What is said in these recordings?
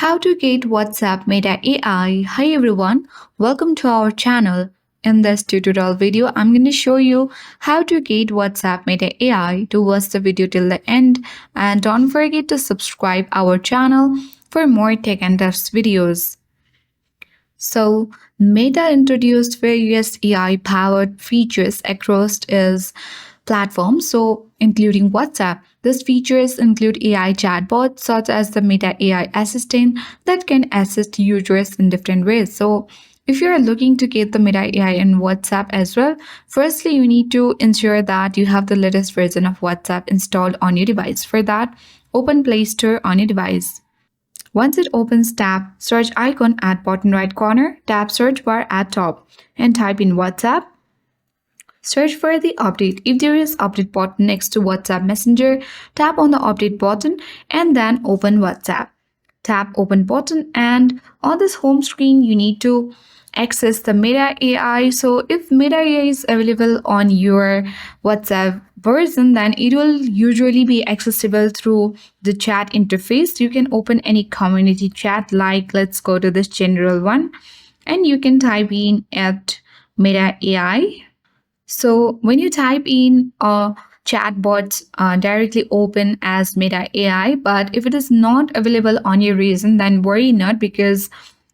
How to get WhatsApp Meta AI. Hi everyone, welcome to our channel. In this tutorial video, I'm going to show you how to get WhatsApp Meta AI. Do watch the video till the end and don't forget to subscribe our channel for more tech and tips videos. So, Meta introduced various AI-powered features across its platforms, so including WhatsApp. These features include AI chatbots such as the Meta AI assistant that can assist users in different ways. So, if you are looking to get the Meta AI in WhatsApp as well, firstly you need to ensure that you have the latest version of WhatsApp installed on your device. For that, open Play Store on your device. Once it opens, tap search icon at bottom right corner, tap search bar at top and type in WhatsApp. Search for the update. If there is update button next to WhatsApp Messenger, tap on the update button and then open WhatsApp. Tap open button and on this home screen you need to access the Meta AI. So if Meta AI is available on your WhatsApp version, then it will usually be accessible through the chat interface. You can open any community chat, like let's go to this general one and you can type in at Meta AI. So when you type in chatbots directly open as Meta AI, but if it is not available on your region, then worry not, because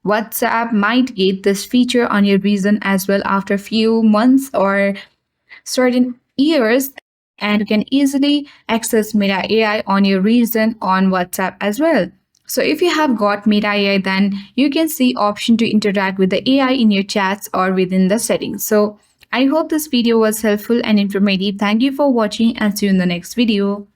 WhatsApp might get this feature on your region as well after a few months or certain years, and you can easily access Meta AI on your region on WhatsApp as well. So if you have got Meta AI, then you can see option to interact with the AI in your chats or within the settings. So I hope this video was helpful and informative. Thank you for watching and see you in the next video.